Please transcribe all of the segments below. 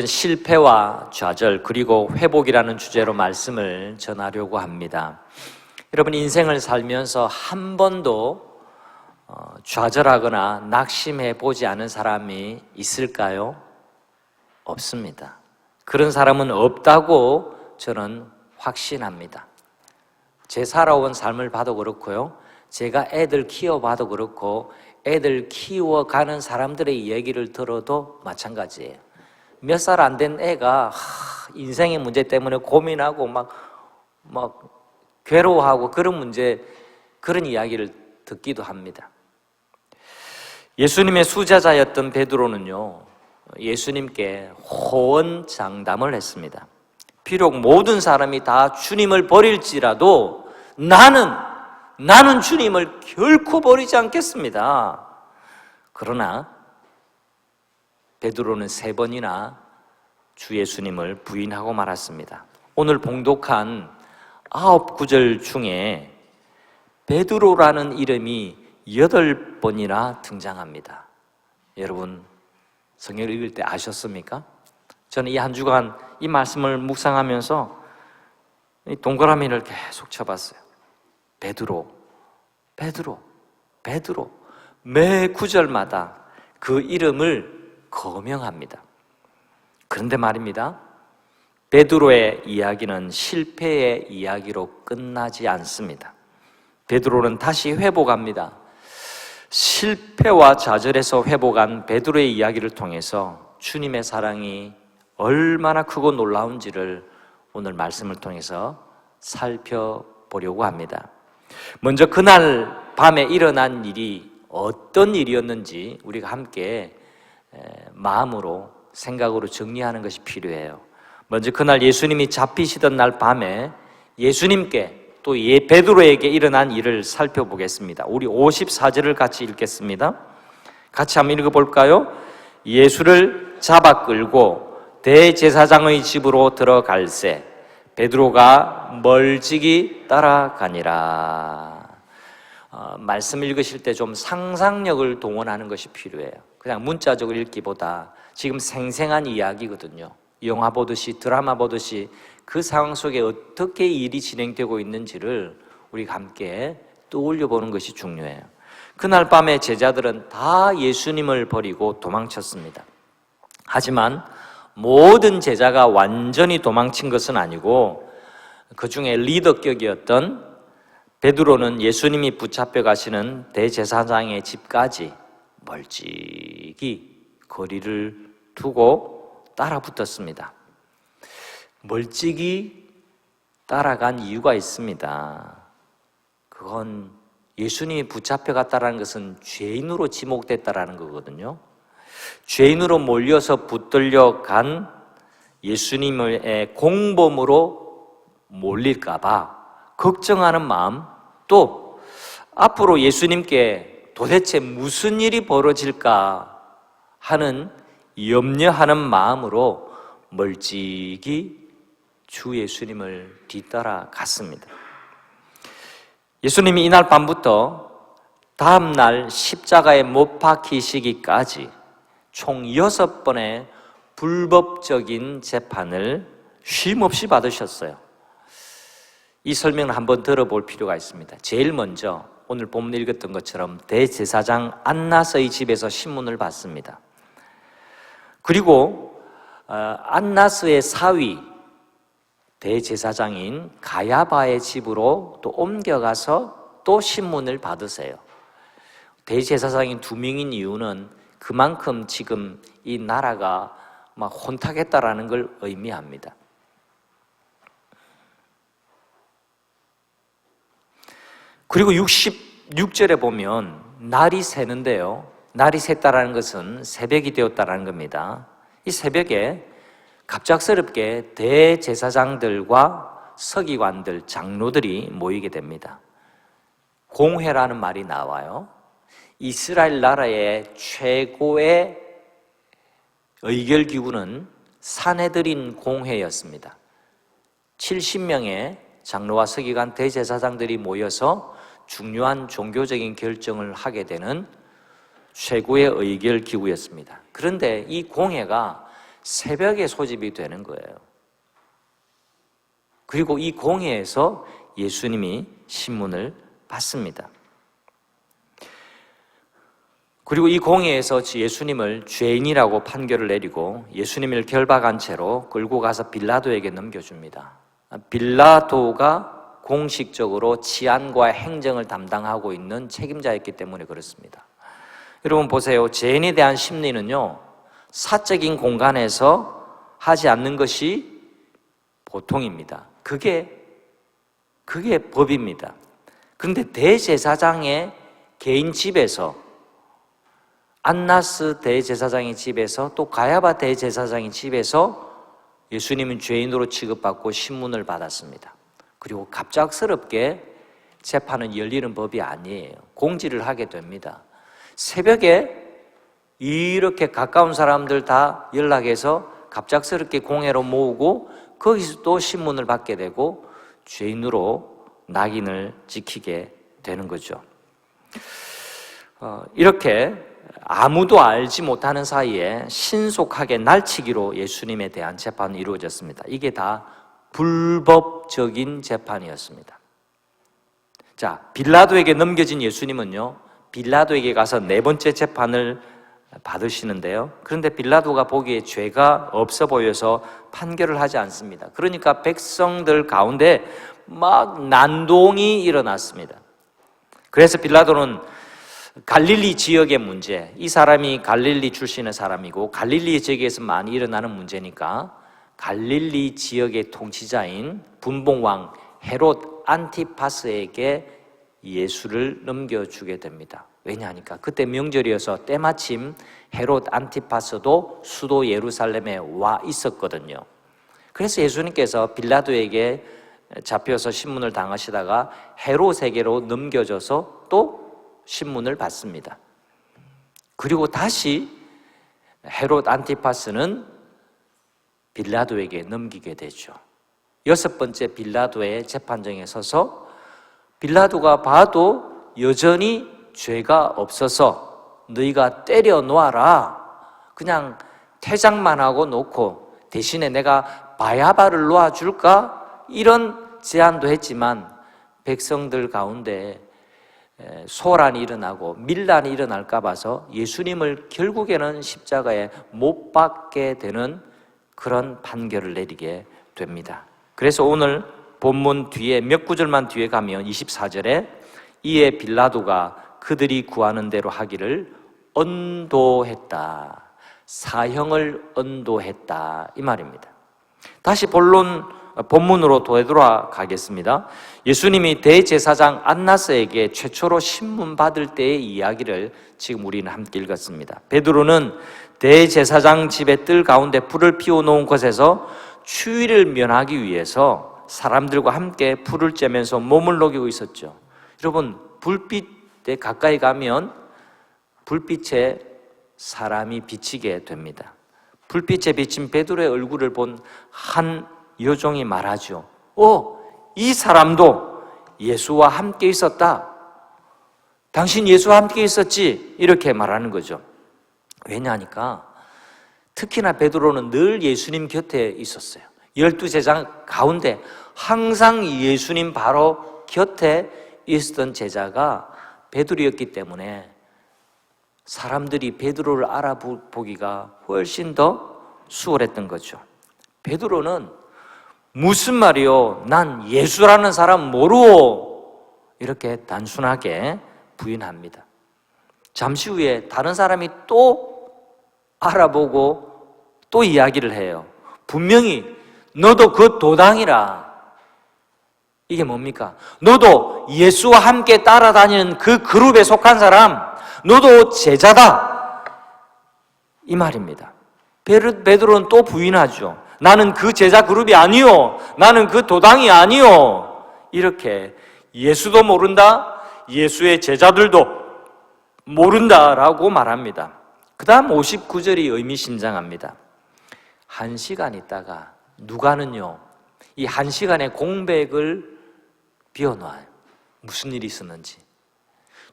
실패와 좌절 그리고 회복이라는 주제로 말씀을 전하려고 합니다. 여러분, 인생을 살면서 한 번도 좌절하거나 낙심해 보지 않은 사람이 있을까요? 없습니다. 그런 사람은 없다고 저는 확신합니다. 제 살아온 삶을 봐도 그렇고요, 제가 애들 키워봐도 그렇고, 애들 키워가는 사람들의 이야기를 들어도 마찬가지예요. 몇 살 안 된 애가 인생의 문제 때문에 고민하고 막 괴로워하고 그런 이야기를 듣기도 합니다. 예수님의 수제자였던 베드로는요, 예수님께 호언장담을 했습니다. 비록 모든 사람이 다 주님을 버릴지라도 나는 주님을 결코 버리지 않겠습니다. 그러나 베드로는 3번이나 주 예수님을 부인하고 말았습니다. 오늘 봉독한 9구절 중에 베드로라는 이름이 8번이나 등장합니다. 여러분, 성경을 읽을 때 아셨습니까? 저는 이 한 주간 이 말씀을 묵상하면서 동그라미를 계속 쳐봤어요. 베드로, 베드로, 베드로. 매 구절마다 그 이름을 거명합니다. 그런데 말입니다, 베드로의 이야기는 실패의 이야기로 끝나지 않습니다. 베드로는 다시 회복합니다. 실패와 좌절에서 회복한 베드로의 이야기를 통해서 주님의 사랑이 얼마나 크고 놀라운지를 오늘 말씀을 통해서 살펴보려고 합니다. 먼저 그날 밤에 일어난 일이 어떤 일이었는지 우리가 함께 마음으로, 생각으로 정리하는 것이 필요해요. 먼저 그날 예수님이 잡히시던 날 밤에 예수님께 또 베드로에게 일어난 일을 살펴보겠습니다. 우리 54절을 같이 읽겠습니다. 같이 한번 읽어볼까요? 예수를 잡아 끌고 대제사장의 집으로 들어갈새 베드로가 멀찍이 따라가니라. 말씀 읽으실 때 좀 상상력을 동원하는 것이 필요해요. 그냥 문자적으로 읽기보다 지금 생생한 이야기거든요. 영화 보듯이, 드라마 보듯이 그 상황 속에 어떻게 일이 진행되고 있는지를 우리가 함께 떠올려 보는 것이 중요해요. 그날 밤에 제자들은 다 예수님을 버리고 도망쳤습니다. 하지만 모든 제자가 완전히 도망친 것은 아니고 그 중에 리더격이었던 베드로는 예수님이 붙잡혀 가시는 대제사장의 집까지 멀찍이 거리를 두고 따라 붙었습니다. 멀찍이 따라간 이유가 있습니다. 그건 예수님이 붙잡혀 갔다는 것은 죄인으로 지목됐다라는 거거든요. 죄인으로 몰려서 붙들려 간 예수님의 공범으로 몰릴까 봐 걱정하는 마음, 또 앞으로 예수님께 도대체 무슨 일이 벌어질까 하는 염려하는 마음으로 멀찍이 주 예수님을 뒤따라 갔습니다. 예수님이 이날 밤부터 다음 날 십자가에 못 박히시기까지 총 6번의 불법적인 재판을 쉼없이 받으셨어요. 이 설명을 한번 들어볼 필요가 있습니다. 제일 먼저 오늘 본문 읽었던 것처럼 대제사장 안나스의 집에서 신문을 받습니다. 그리고 안나스의 사위 대제사장인 가야바의 집으로 또 옮겨가서 또 신문을 받으세요. 대제사장이 2명인 이유는 그만큼 지금 이 나라가 막 혼탁했다라는 걸 의미합니다. 그리고 66절에 보면 날이 새는데요, 날이 샜다라는 것은 새벽이 되었다라는 겁니다. 이 새벽에 갑작스럽게 대제사장들과 서기관들, 장로들이 모이게 됩니다. 공회라는 말이 나와요. 이스라엘 나라의 최고의 의결기구는 산헤드린 공회였습니다. 70명의 장로와 서기관, 대제사장들이 모여서 중요한 종교적인 결정을 하게 되는 최고의 의결기구였습니다. 그런데 이 공회가 새벽에 소집이 되는 거예요. 그리고 이 공회에서 예수님이 신문을 받습니다. 그리고 이 공회에서 예수님을 죄인이라고 판결을 내리고 예수님을 결박한 채로 끌고 가서 빌라도에게 넘겨줍니다. 빌라도가 공식적으로 치안과 행정을 담당하고 있는 책임자였기 때문에 그렇습니다. 여러분 보세요. 죄인에 대한 심리는요, 사적인 공간에서 하지 않는 것이 보통입니다. 그게 법입니다. 그런데 대제사장의 개인 집에서, 안나스 대제사장의 집에서, 또 가야바 대제사장의 집에서 예수님은 죄인으로 취급받고 신문을 받았습니다. 그리고 갑작스럽게 재판은 열리는 법이 아니에요. 공지를 하게 됩니다. 새벽에 이렇게 가까운 사람들 다 연락해서 갑작스럽게 공회로 모으고 거기서 또 신문을 받게 되고 죄인으로 낙인을 찍히게 되는 거죠. 이렇게 아무도 알지 못하는 사이에 신속하게 날치기로 예수님에 대한 재판이 이루어졌습니다. 이게 다 불법적인 재판이었습니다. 자, 빌라도에게 넘겨진 예수님은요, 빌라도에게 가서 네 번째 재판을 받으시는데요. 그런데 빌라도가 보기에 죄가 없어 보여서 판결을 하지 않습니다. 그러니까 백성들 가운데 막 난동이 일어났습니다. 그래서 빌라도는 갈릴리 지역의 문제, 이 사람이 갈릴리 출신의 사람이고 갈릴리 지역에서 많이 일어나는 문제니까 갈릴리 지역의 통치자인 분봉왕 헤롯 안티파스에게 예수를 넘겨주게 됩니다. 왜냐하니까 그때 명절이어서 때마침 헤롯 안티파스도 수도 예루살렘에 와 있었거든요. 그래서 예수님께서 빌라도에게 잡혀서 신문을 당하시다가 헤롯에게로 넘겨져서 또 신문을 받습니다. 그리고 다시 헤롯 안티파스는 빌라도에게 넘기게 되죠. 여섯 번째 빌라도의 재판정에 서서 빌라도가 봐도 여전히 죄가 없어서 너희가 때려 놓아라, 그냥 퇴장만 하고 놓고 대신에 내가 바야바를 놓아줄까? 이런 제안도 했지만 백성들 가운데 소란이 일어나고 밀란이 일어날까 봐서 예수님을 결국에는 십자가에 못 박게 되는 그런 판결을 내리게 됩니다. 그래서 오늘 본문 뒤에 몇 구절만 뒤에 가면 24절에 이에 빌라도가 그들이 구하는 대로 하기를 언도했다, 사형을 언도했다, 이 말입니다. 다시 본문으로 되돌아가겠습니다. 예수님이 대제사장 안나스에게 최초로 신문 받을 때의 이야기를 지금 우리는 함께 읽었습니다. 베드로는 대제사장 집의 뜰 가운데 불을 피워놓은 곳에서 추위를 면하기 위해서 사람들과 함께 불을 쬐면서 몸을 녹이고 있었죠. 여러분, 불빛에 가까이 가면 불빛에 사람이 비치게 됩니다. 불빛에 비친 베드로의 얼굴을 본 한 여종이 말하죠. 이 사람도 예수와 함께 있었다. 당신 예수와 함께 있었지? 이렇게 말하는 거죠. 왜냐하니까 특히나 베드로는 늘 예수님 곁에 있었어요. 12제자 가운데 항상 예수님 바로 곁에 있었던 제자가 베드로였기 때문에 사람들이 베드로를 알아보기가 훨씬 더 수월했던 거죠. 베드로는 무슨 말이요? 난 예수라는 사람 모르오. 이렇게 단순하게 부인합니다. 잠시 후에 다른 사람이 또 알아보고 또 이야기를 해요. 분명히 너도 그 도당이라. 이게 뭡니까? 너도 예수와 함께 따라다니는 그 그룹에 속한 사람, 너도 제자다. 이 말입니다. 베드로는 또 부인하죠. 나는 그 제자 그룹이 아니요, 나는 그 도당이 아니요. 이렇게 예수도 모른다, 예수의 제자들도 모른다라고 말합니다. 그 다음 59절이 의미심장합니다. 1시간 있다가 누가는요, 이 1시간의 공백을 비워놔요. 무슨 일이 있었는지.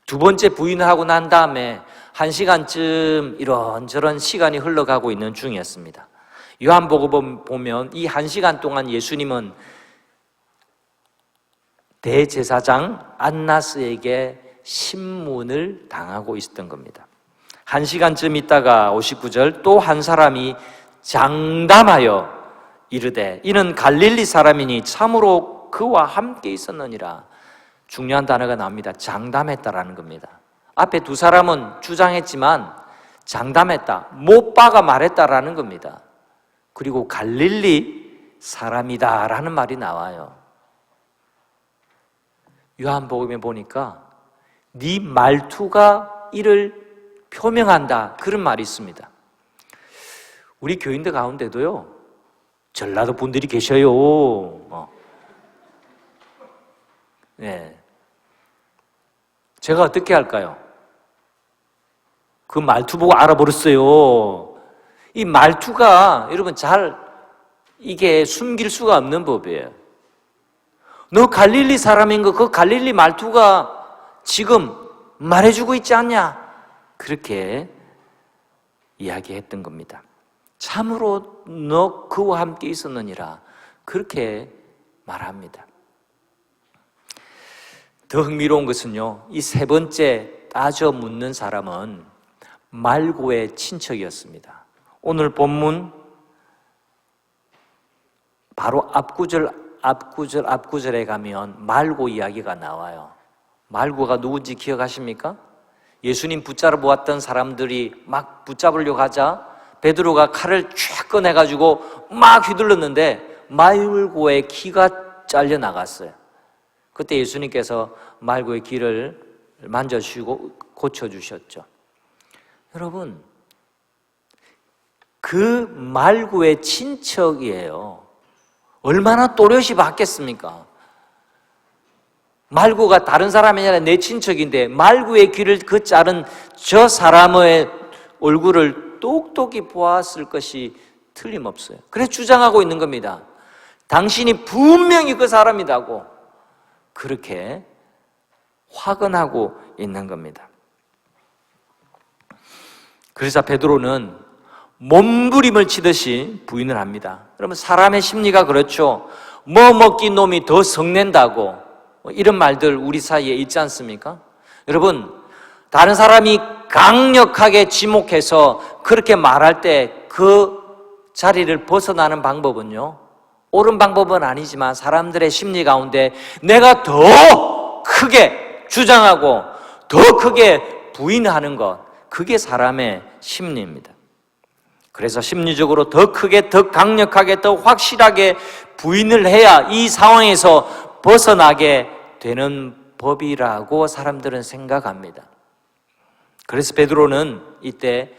두 번째 부인을 하고 난 다음에 1시간쯤 이런저런 시간이 흘러가고 있는 중이었습니다. 요한복음 보면 이 1시간 동안 예수님은 대제사장 안나스에게 신문을 당하고 있었던 겁니다. 1시간쯤 있다가 59절 또 한 사람이 장담하여 이르되 이는 갈릴리 사람이니 참으로 그와 함께 있었느니라. 중요한 단어가 나옵니다. 장담했다라는 겁니다. 앞에 두 사람은 주장했지만 장담했다, 못 박아 말했다라는 겁니다. 그리고 갈릴리 사람이다라는 말이 나와요. 요한복음에 보니까 네 말투가 이를 표명한다, 그런 말이 있습니다. 우리 교인들 가운데도요 전라도 분들이 계셔요. 네. 제가 어떻게 할까요? 그 말투 보고 알아버렸어요. 이 말투가 여러분 잘 이게 숨길 수가 없는 법이에요. 너 갈릴리 사람인 거 그 갈릴리 말투가 지금 말해주고 있지 않냐? 그렇게 이야기했던 겁니다. 참으로 너 그와 함께 있었느니라, 그렇게 말합니다. 더 흥미로운 것은요, 이 세 번째 따져 묻는 사람은 말고의 친척이었습니다. 오늘 본문 바로 앞구절에 가면 말고 이야기가 나와요. 말고가 누군지 기억하십니까? 예수님 붙잡아보았던 사람들이 막 붙잡으려고 하자 베드로가 칼을 쫙 꺼내가지고 막 휘둘렀는데 말고의 귀가 잘려 나갔어요. 그때 예수님께서 말고의 귀를 만져주시고 고쳐주셨죠. 여러분, 그 말고의 친척이에요. 얼마나 또렷이 받겠습니까? 말고가 다른 사람이 아니라 내 친척인데 말고의 귀를 그 자른 저 사람의 얼굴을 똑똑히 보았을 것이 틀림없어요. 그래서 주장하고 있는 겁니다. 당신이 분명히 그 사람이라고 그렇게 확언하고 있는 겁니다. 그래서 베드로는 몸부림을 치듯이 부인을 합니다. 여러분, 사람의 심리가 그렇죠. 뭐 먹긴 놈이 더 성낸다고 이런 말들 우리 사이에 있지 않습니까? 여러분, 다른 사람이 강력하게 지목해서 그렇게 말할 때 그 자리를 벗어나는 방법은요, 옳은 방법은 아니지만 사람들의 심리 가운데 내가 더 크게 주장하고 더 크게 부인하는 것, 그게 사람의 심리입니다. 그래서 심리적으로 더 크게, 더 강력하게, 더 확실하게 부인을 해야 이 상황에서 벗어나게 되는 법이라고 사람들은 생각합니다. 그래서 베드로는 이때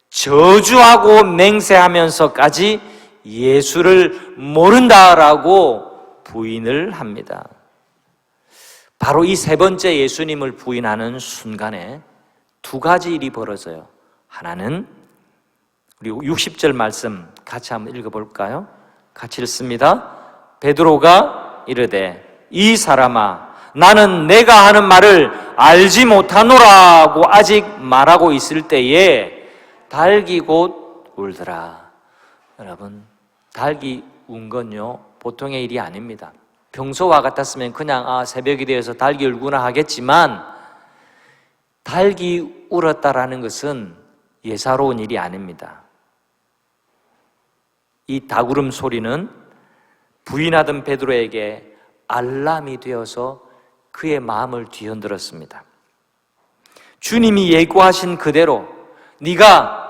저주하고 맹세하면서까지 예수를 모른다라고 부인을 합니다. 바로 이 세 번째 예수님을 부인하는 순간에 두 가지 일이 벌어져요. 하나는 우리 60절 말씀 같이 한번 읽어볼까요? 같이 읽습니다. 베드로가 이르되 이 사람아, 나는 내가 하는 말을 알지 못하노라고 아직 말하고 있을 때에 닭이 곧 울더라. 여러분, 닭이 운 건요 보통의 일이 아닙니다. 평소와 같았으면 그냥 새벽이 되어서 닭이 울구나 하겠지만 닭이 울었다라는 것은 예사로운 일이 아닙니다. 이 닭울음 소리는 부인하던 베드로에게 알람이 되어서 그의 마음을 뒤흔들었습니다. 주님이 예고하신 그대로 네가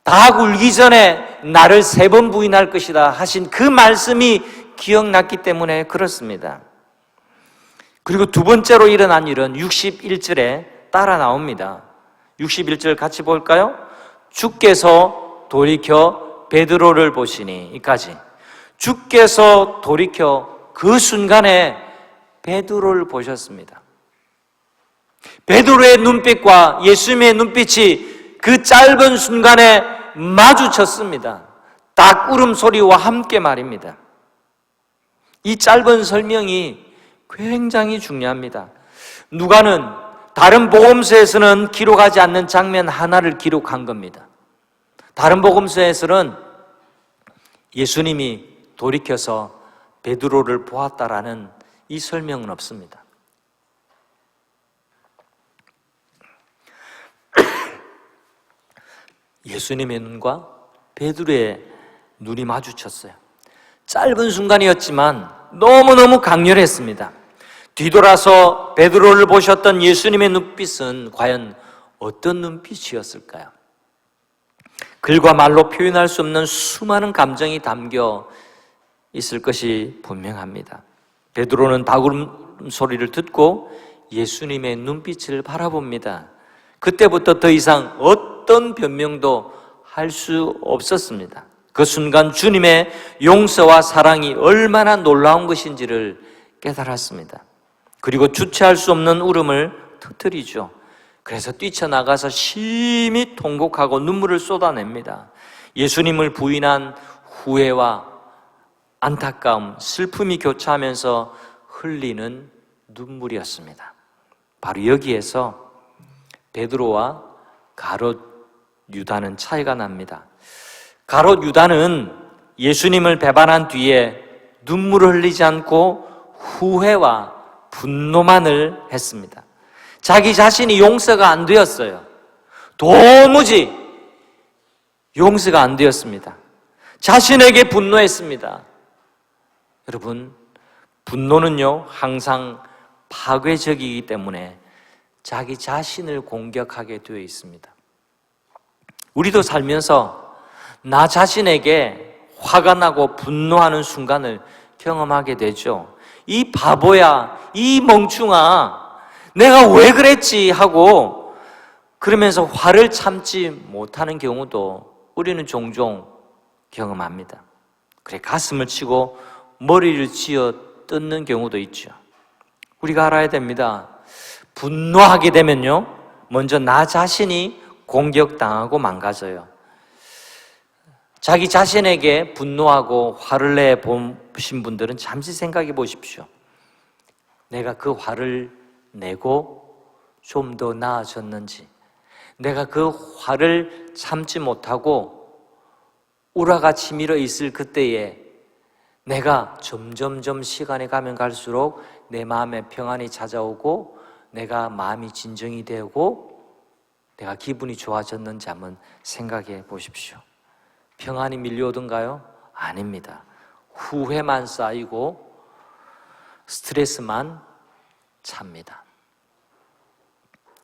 닭 울기 전에 나를 3번 부인할 것이다 하신 그 말씀이 기억났기 때문에 그렇습니다. 그리고 두 번째로 일어난 일은 61절에 따라 나옵니다. 61절 같이 볼까요? 주께서 돌이켜 베드로를 보시니, 이까지. 주께서 돌이켜 그 순간에 베드로를 보셨습니다. 베드로의 눈빛과 예수님의 눈빛이 그 짧은 순간에 마주쳤습니다. 닭 울음소리와 함께 말입니다. 이 짧은 설명이 굉장히 중요합니다. 누가는 다른 복음서에서는 기록하지 않는 장면 하나를 기록한 겁니다. 다른 복음서에서는 예수님이 돌이켜서 베드로를 보았다라는 이 설명은 없습니다. 예수님의 눈과 베드로의 눈이 마주쳤어요. 짧은 순간이었지만 너무너무 강렬했습니다. 뒤돌아서 베드로를 보셨던 예수님의 눈빛은 과연 어떤 눈빛이었을까요? 글과 말로 표현할 수 없는 수많은 감정이 담겨 있을 것이 분명합니다. 베드로는 다구름 소리를 듣고 예수님의 눈빛을 바라봅니다. 그때부터 더 이상 어떤 변명도 할 수 없었습니다. 그 순간 주님의 용서와 사랑이 얼마나 놀라운 것인지를 깨달았습니다. 그리고 주체할 수 없는 울음을 터뜨리죠. 그래서 뛰쳐나가서 심히 통곡하고 눈물을 쏟아냅니다. 예수님을 부인한 후회와 안타까움, 슬픔이 교차하면서 흘리는 눈물이었습니다. 바로 여기에서 베드로와 가롯 유다는 차이가 납니다. 가롯 유다는 예수님을 배반한 뒤에 눈물을 흘리지 않고 후회와 분노만을 했습니다. 자기 자신이 용서가 안 되었어요. 도무지 용서가 안 되었습니다. 자신에게 분노했습니다. 여러분, 분노는요, 항상 파괴적이기 때문에 자기 자신을 공격하게 되어 있습니다. 우리도 살면서 나 자신에게 화가 나고 분노하는 순간을 경험하게 되죠. 이 바보야, 이 멍충아, 내가 왜 그랬지 하고 그러면서 화를 참지 못하는 경우도 우리는 종종 경험합니다. 그래, 가슴을 치고 머리를 쥐어 뜯는 경우도 있죠. 우리가 알아야 됩니다. 분노하게 되면요, 먼저 나 자신이 공격당하고 망가져요. 자기 자신에게 분노하고 화를 내 보신 분들은 잠시 생각해 보십시오. 내가 그 화를 내고 좀 더 나아졌는지, 내가 그 화를 참지 못하고 우라가 치밀어 있을 그때에 내가 점점점 시간이 가면 갈수록 내 마음에 평안이 찾아오고 내가 마음이 진정이 되고 내가 기분이 좋아졌는지 한번 생각해 보십시오. 평안이 밀려오던가요? 아닙니다. 후회만 쌓이고 스트레스만 찹니다.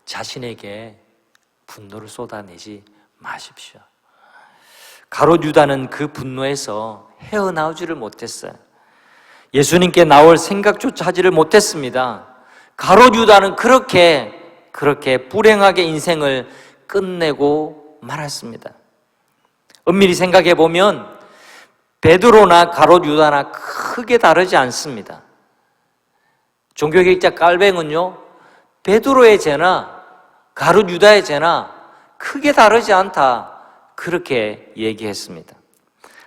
자신에게 분노를 쏟아내지 마십시오. 가롯 유다는 그 분노에서 헤어나오지를 못했어요. 예수님께 나올 생각조차 하지를 못했습니다. 가롯 유다는 그렇게 불행하게 인생을 끝내고 말았습니다. 엄밀히 생각해 보면 베드로나 가롯 유다나 크게 다르지 않습니다. 종교개혁자 깔뱅은요, 베드로의 죄나 가롯 유다의 죄나 크게 다르지 않다, 그렇게 얘기했습니다.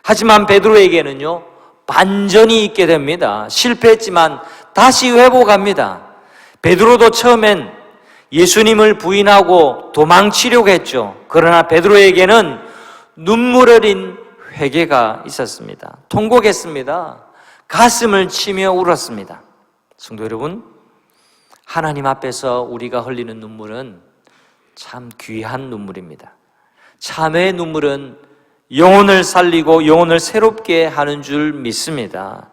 하지만 베드로에게는요, 반전이 있게 됩니다. 실패했지만 다시 회복합니다. 베드로도 처음엔 예수님을 부인하고 도망치려고 했죠. 그러나 베드로에게는 눈물 어린 회개가 있었습니다. 통곡했습니다. 가슴을 치며 울었습니다. 성도 여러분, 하나님 앞에서 우리가 흘리는 눈물은 참 귀한 눈물입니다. 참회의 눈물은 영혼을 살리고 영혼을 새롭게 하는 줄 믿습니다.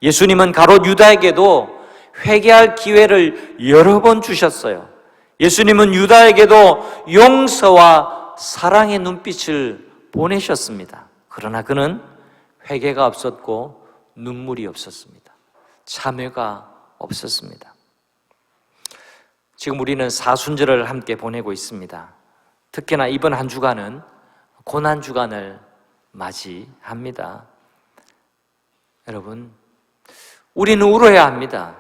예수님은 가롯 유다에게도 회개할 기회를 여러 번 주셨어요. 예수님은 유다에게도 용서와 사랑의 눈빛을 보내셨습니다. 그러나 그는 회개가 없었고 눈물이 없었습니다. 참회가 없었습니다. 지금 우리는 사순절을 함께 보내고 있습니다. 특히나 이번 한 주간은 고난주간을 맞이합니다. 여러분, 우리는 울어야 합니다.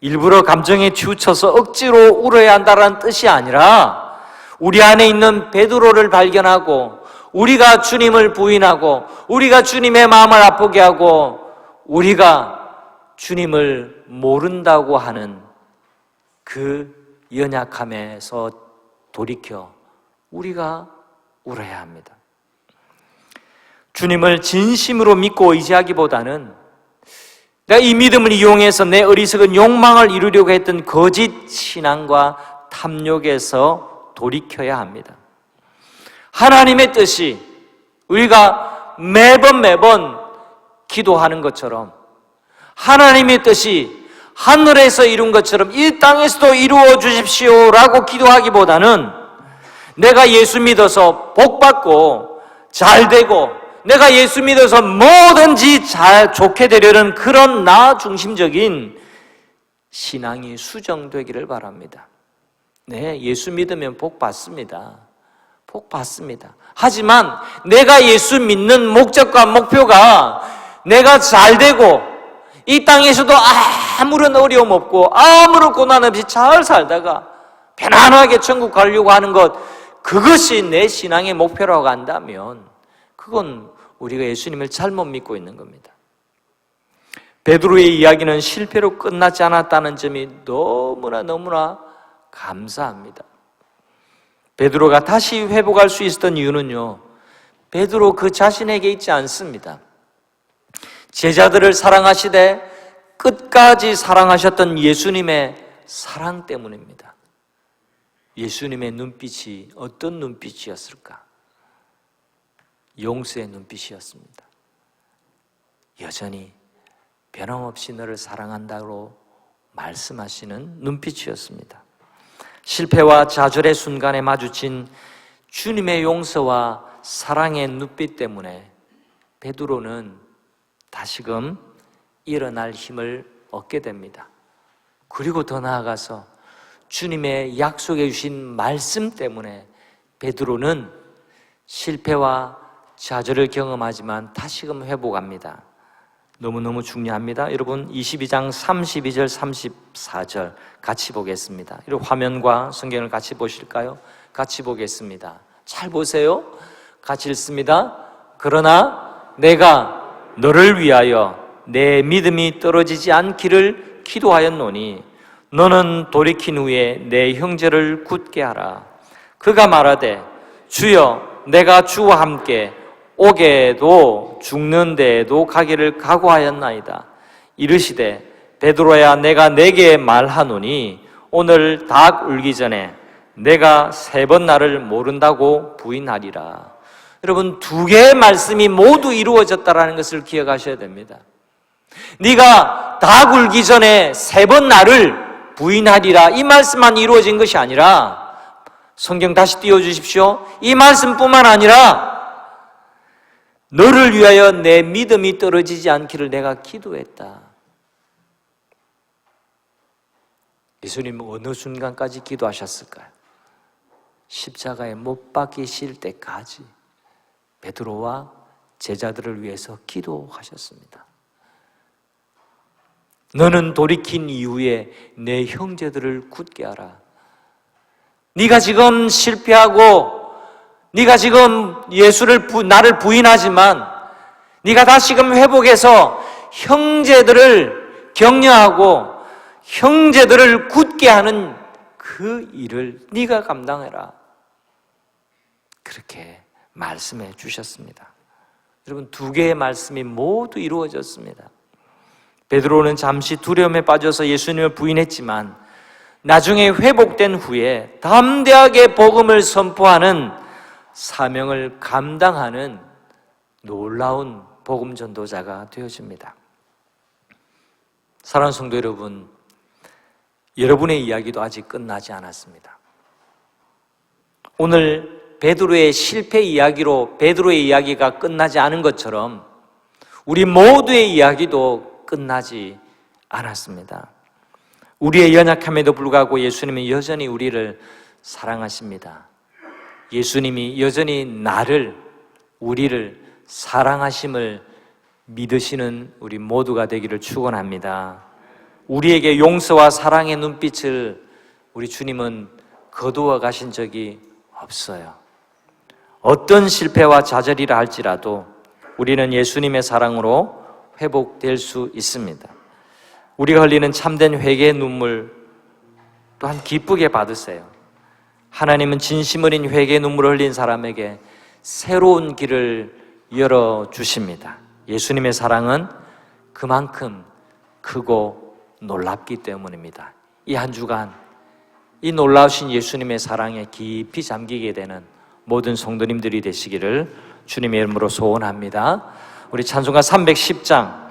일부러 감정에 치우쳐서 억지로 울어야 한다는 뜻이 아니라 우리 안에 있는 베드로를 발견하고 우리가 주님을 부인하고 우리가 주님의 마음을 아프게 하고 우리가 주님을 모른다고 하는 그 연약함에서 돌이켜 우리가 울어야 합니다. 주님을 진심으로 믿고 의지하기보다는 내가 이 믿음을 이용해서 내 어리석은 욕망을 이루려고 했던 거짓 신앙과 탐욕에서 돌이켜야 합니다. 하나님의 뜻이 우리가 매번 기도하는 것처럼, 하나님의 뜻이 하늘에서 이룬 것처럼 이 땅에서도 이루어 주십시오라고 기도하기보다는 내가 예수 믿어서 복받고 잘되고 내가 예수 믿어서 뭐든지 잘 좋게 되려는 그런 나 중심적인 신앙이 수정되기를 바랍니다. 네, 예수 믿으면 복 받습니다. 복 받습니다. 하지만 내가 예수 믿는 목적과 목표가 내가 잘되고 이 땅에서도 아무런 어려움 없고 아무런 고난 없이 잘 살다가 편안하게 천국 가려고 하는 것, 그것이 내 신앙의 목표라고 한다면 그건 우리가 예수님을 잘못 믿고 있는 겁니다. 베드로의 이야기는 실패로 끝나지 않았다는 점이 너무나 감사합니다. 베드로가 다시 회복할 수 있었던 이유는요, 베드로 그 자신에게 있지 않습니다. 제자들을 사랑하시되 끝까지 사랑하셨던 예수님의 사랑 때문입니다. 예수님의 눈빛이 어떤 눈빛이었을까? 용서의 눈빛이었습니다. 여전히 변함없이 너를 사랑한다고 말씀하시는 눈빛이었습니다. 실패와 좌절의 순간에 마주친 주님의 용서와 사랑의 눈빛 때문에 베드로는 다시금 일어날 힘을 얻게 됩니다. 그리고 더 나아가서 주님의 약속해 주신 말씀 때문에 베드로는 실패와 좌절을 경험하지만 다시금 회복합니다. 너무너무 중요합니다. 여러분 22장 32절 34절 같이 보겠습니다. 이 화면과 성경을 같이 보실까요? 같이 보겠습니다. 잘 보세요. 같이 읽습니다. 그러나 내가 너를 위하여 내 믿음이 떨어지지 않기를 기도하였노니 너는 돌이킨 후에 내 형제를 굳게 하라. 그가 말하되 주여 내가 주와 함께 옥에도 죽는 데에도 가기를 각오하였나이다. 이르시되 베드로야 내가 네게 말하노니 오늘 닭 울기 전에 내가 3번 나를 모른다고 부인하리라. 여러분 두 개의 말씀이 모두 이루어졌다는 것을 기억하셔야 됩니다. 네가 닭 울기 전에 3번 나를 부인하리라, 이 말씀만 이루어진 것이 아니라, 성경 다시 띄워주십시오. 이 말씀뿐만 아니라 너를 위하여 내 믿음이 떨어지지 않기를 내가 기도했다. 예수님은 어느 순간까지 기도하셨을까요? 십자가에 못 박히실 때까지 베드로와 제자들을 위해서 기도하셨습니다. 너는 돌이킨 이후에 내 형제들을 굳게 하라. 네가 지금 실패하고 네가 지금 나를 부인하지만 네가 다시금 회복해서 형제들을 격려하고 형제들을 굳게 하는 그 일을 네가 감당해라. 그렇게 말씀해 주셨습니다. 여러분 두 개의 말씀이 모두 이루어졌습니다. 베드로는 잠시 두려움에 빠져서 예수님을 부인했지만 나중에 회복된 후에 담대하게 복음을 선포하는 사명을 감당하는 놀라운 복음 전도자가 되어집니다. 사랑하는 성도 여러분, 여러분의 이야기도 아직 끝나지 않았습니다. 오늘 베드로의 실패 이야기로 베드로의 이야기가 끝나지 않은 것처럼 우리 모두의 이야기도 끝나지 않았습니다. 우리의 연약함에도 불구하고 예수님은 여전히 우리를 사랑하십니다. 예수님이 여전히 우리를 사랑하심을 믿으시는 우리 모두가 되기를 축원합니다. 우리에게 용서와 사랑의 눈빛을 우리 주님은 거두어 가신 적이 없어요. 어떤 실패와 좌절이라 할지라도 우리는 예수님의 사랑으로 회복될 수 있습니다. 우리가 흘리는 참된 회개의 눈물 또한 기쁘게 받으세요. 하나님은 진심 어린 회개의 눈물을 흘린 사람에게 새로운 길을 열어주십니다. 예수님의 사랑은 그만큼 크고 놀랍기 때문입니다. 이 한 주간 이 놀라우신 예수님의 사랑에 깊이 잠기게 되는 모든 성도님들이 되시기를 주님의 이름으로 소원합니다. 우리 찬송가 310장